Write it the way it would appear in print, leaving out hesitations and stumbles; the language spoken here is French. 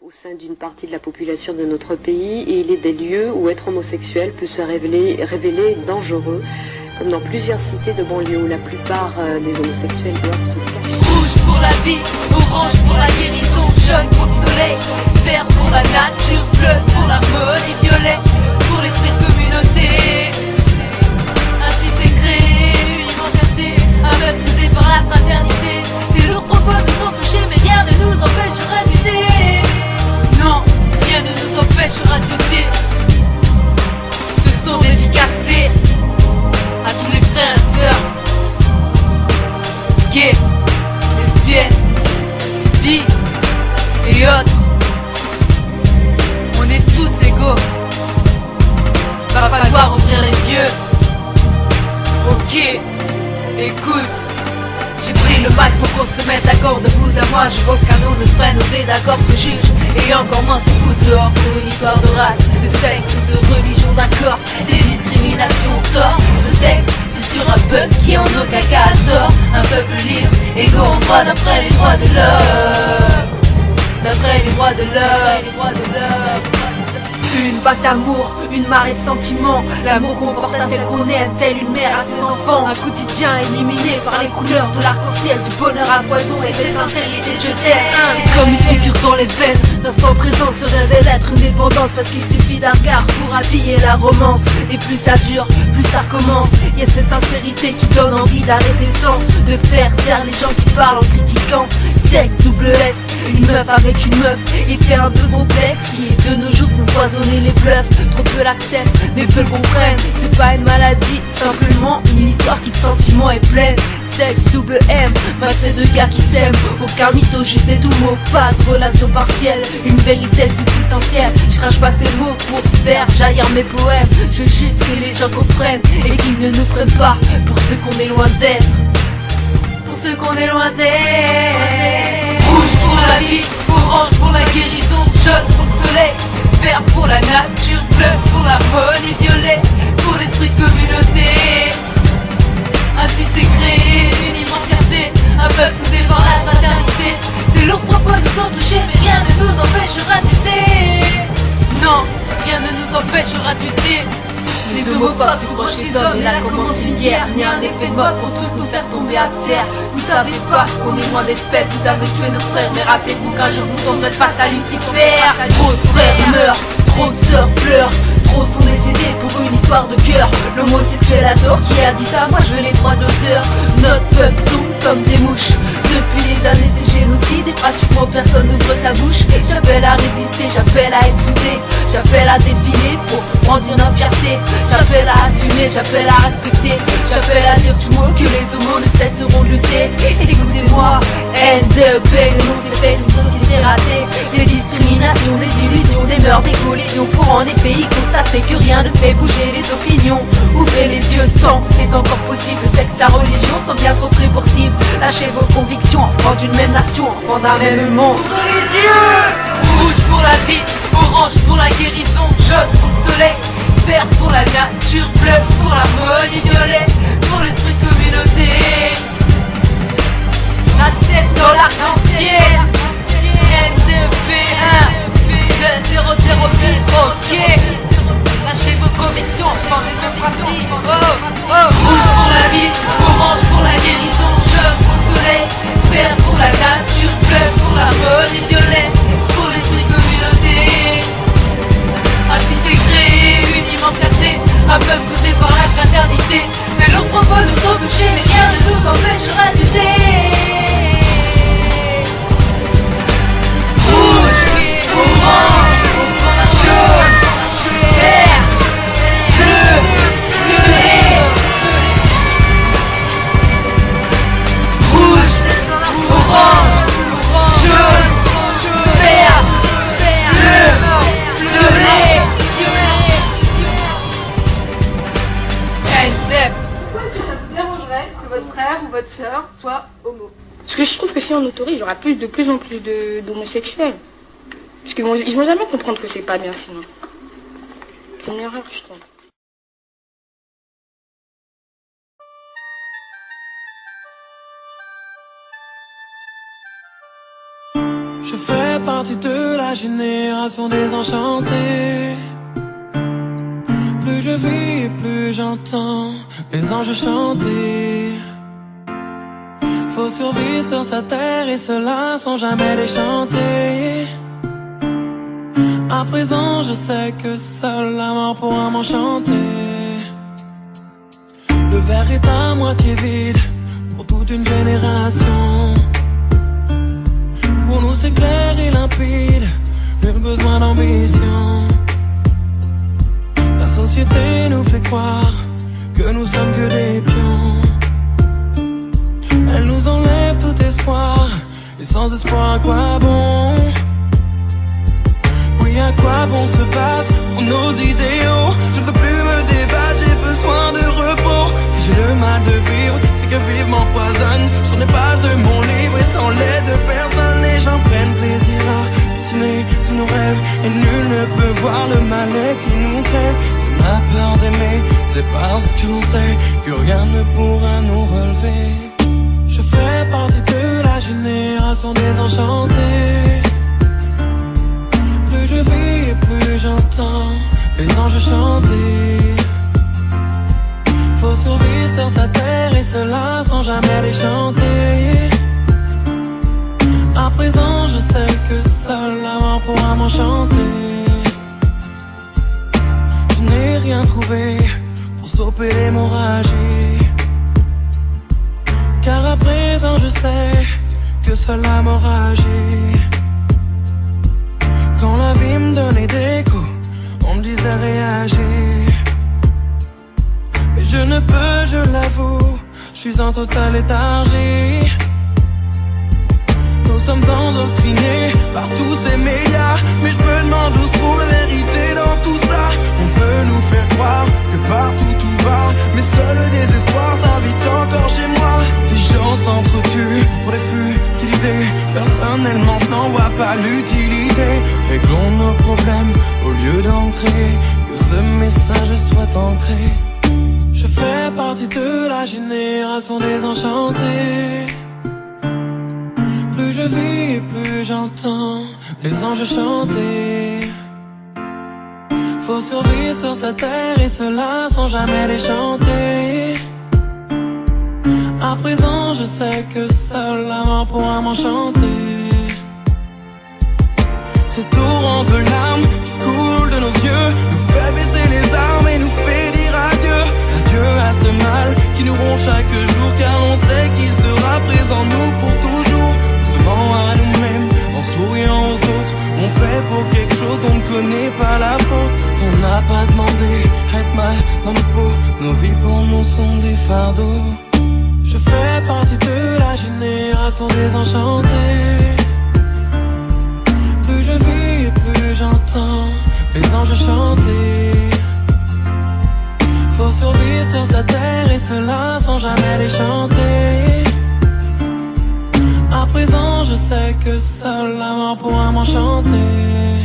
Au sein d'une partie de la population de notre pays, et il est des lieux où être homosexuel peut se révéler dangereux, comme dans plusieurs cités de banlieue où la plupart des homosexuels doivent se cacher. Rouge pour la vie, orange pour la guérison, jaune pour le soleil, vert pour la nature, bleu pour l'harmonie, violet pour l'esprit de communauté. Ainsi s'est créée une immensité, un peuple soudé par la fraternité. Des lourds propos nous ont touchés, mais rien ne nous empêchera de lutter. Non, rien ne nous empêchera de lutter. Ce sont dédicacés à tous les frères et sœurs gays, lesbiennes, bi et autres. On est tous égaux. Va falloir ouvrir les yeux. Ok, écoute. J'ai pris le mic pour qu'on se mette d'accord de vous à moi. Je veux qu'un nous ne se prenne au désaccord, se juge et encore moins se foutent dehors pour une histoire de race, de sexe ou de religion, d'accord. Des discriminations, tort. Ce texte, c'est sur un peuple qui en aucun cas a tort. Un peuple libre, égaux en droit d'après les droits de l'homme. D'après les droits de l'homme. Une vague d'amour, une marée de sentiments. L'amour qu'on porte à celle qu'on aime, telle une mère à ses enfants. Un quotidien éliminé par les couleurs de l'arc-en-ciel, du bonheur à foison et ses sincérités de je t'aime. C'est comme une figure dans les veines. L'instant présent se révèle être une dépendance, parce qu'il suffit d'un regard pour habiller la romance. Et plus ça dure, plus ça recommence. Y a ces sincérités qui donnent envie d'arrêter le temps, de faire taire les gens qui parlent en critiquant. Sexe, double F, une meuf avec une meuf, effet un peu complexe qui de nos jours font foisonner les bluffs. Trop peu l'acceptent, mais peu le comprennent. C'est pas une maladie, simplement une histoire qui de sentiments est pleine. Sexe, double M, max c'est deux gars qui s'aiment. Aucun mytho, juste des doux mots, pas de relation partielle. Une vérité substantielle, je crache pas ces mots pour faire jaillir mes poèmes. Je veux juste que les gens comprennent et qu'ils ne nous prennent pas pour ceux qu'on est loin d'être. Pour ceux qu'on est loin d'être. Rouge pour la vie, orange pour la guérison, jaune pour le soleil, vert pour la nature, bleu pour l'harmonie, violet pour l'esprit de communauté. Ainsi s'est créée une immense fierté, un peuple soudé par la fraternité. Des lourds propos nous ont touchés, mais rien ne nous empêchera de lutter. Non, rien ne nous empêchera de lutter. Les homophobes se proches des hommes, et là commence une guerre. Ni un effet de mode pour tous nous faire tomber à terre. Vous savez pas qu'on est loin d'être faibles, vous avez tué nos frères. Mais rappelez-vous qu'un jour vous tomberez face à Lucifer. Trop de frères meurent, trop de sœurs pleurent, trop sont décédés pour une histoire de cœur. L'homosexuel qui a dit ça, moi je veux les droits d'auteur. Notre peuple tombe comme des mouches. Depuis les années c'est le génocide et pratiquement personne n'ouvre sa bouche. J'appelle à résister, j'appelle à être soudé, j'appelle à défiler pour grandir notre fierté. J'appelle à assumer, j'appelle à respecter, j'appelle à dire tout mot que les homos ne cesseront de lutter. Écoutez-moi, NDEP, non c'est fait d'une société ratée. Des discriminations, des illusions, des mœurs, des collisions, pour en effet y constater que rien ne fait bouger les opinions. Ouvrez les yeux tant que c'est encore possible. Le sexe, la religion sont bien trop prévorcibles. Lâchez vos convictions, enfants d'une même nation, enfants d'un même monde. Ouvrez les yeux. Rouge pour la vie, orange pour la guérison, jaune pour le soleil, vert pour la nature, bleu pour l'harmonie, violet pour l'esprit de communauté. La tête dans l'arc-en-ciel, NDP1 2008, ok. Lâchez vos convictions, enfants des mêmes principes. Rouge pour la vie, orange pour la guérison, jaune pour le soleil, vert pour la nature, bleu pour l'harmonie, violet pour l'esprit de communauté. Ainsi s'est créée une immense fierté, un peuple soudé par la fraternité. Mais leurs propos nous ont touchés, mais rien ne nous empêchera de lutter. Rouge, orange, jaune, vert, bleu, violet. Rouge, orange, jaune, vert, bleu, violet. Pourquoi est-ce que ça vous dérangerait que votre frère ou votre sœur soit homo? Parce que je trouve que si on autorise, il y aura de plus en plus d'homosexuels. Parce qu'ils vont jamais comprendre que c'est pas bien sinon. C'est une erreur, je trouve. Je fais partie de la génération désenchantée. Plus je vis, plus j'entends les anges chanter. Faut survivre sur sa terre et cela sans jamais les chanter. À présent je sais que seule la mort pourra m'enchanter. Le verre est à moitié vide pour toute une génération. Pour nous c'est clair et limpide, nul besoin d'ambition. La société nous fait croire que nous sommes que des pions. Elle nous enlève tout espoir, et sans espoir à quoi bon? Oui, à quoi bon se battre pour nos idéaux? Je ne veux plus me débattre, j'ai besoin de repos. Si j'ai le mal de vivre, c'est que vivre m'empoisonne. Sur les pages de mon livre et sans l'aide de personne, les gens prennent plaisir à butiner tous nos rêves. Et nul ne peut voir le mal qui nous crève. Si on a peur d'aimer, c'est parce que l'on sait que rien ne pourra nous relever. Je fais partie de la génération désenchantée. Plus je vis et plus j'entends les anges chanter. Faut survivre sur sa terre et cela sans jamais les chanter. À présent je sais que seule la mort pourra m'enchanter. Je n'ai rien trouvé pour stopper l'hémorragie, car à présent je sais que seule la mort agit. Quand la vie me donnait des coups, on me disait réagir. Mais je ne peux, je l'avoue, je suis en totale léthargie. Nous sommes endoctrinés par tous ces médias, mais je me demande où se trouve la vérité dans tout ça. On veut nous faire croire que partout tout va, mais seul le désespoir s'invite encore chez moi. Les gens s'entretuent pour des futilités, personnellement je n'en vois pas l'utilité. Réglons nos problèmes au lieu d'ancrer, que ce message soit ancré. Je fais partie de la génération désenchantée. Plus je vis, plus j'entends les anges chanter. Faut survivre sur sa terre et cela sans jamais les chanter. À présent je sais que seule la mort pourra m'enchanter. Ce torrent de larmes qui coule de nos yeux nous fait baisser les armes et nous fait dire adieu. Adieu à ce mal qui nous ronge chaque jour, car on sait qu'il sera présent nous pour toujours. À nous-mêmes, en souriant aux autres, on paie pour quelque chose dont on ne connaît pas la faute. On n'a pas demandé à être mal dans nos peaux, nos vies pour nous sont des fardeaux. Je fais partie de la génération désenchantée. Plus je vis et plus j'entends les anges chanter. Faut survivre sur sa terre et cela sans jamais les chanter. À présent je sais que seule la mort pourra m'enchanter.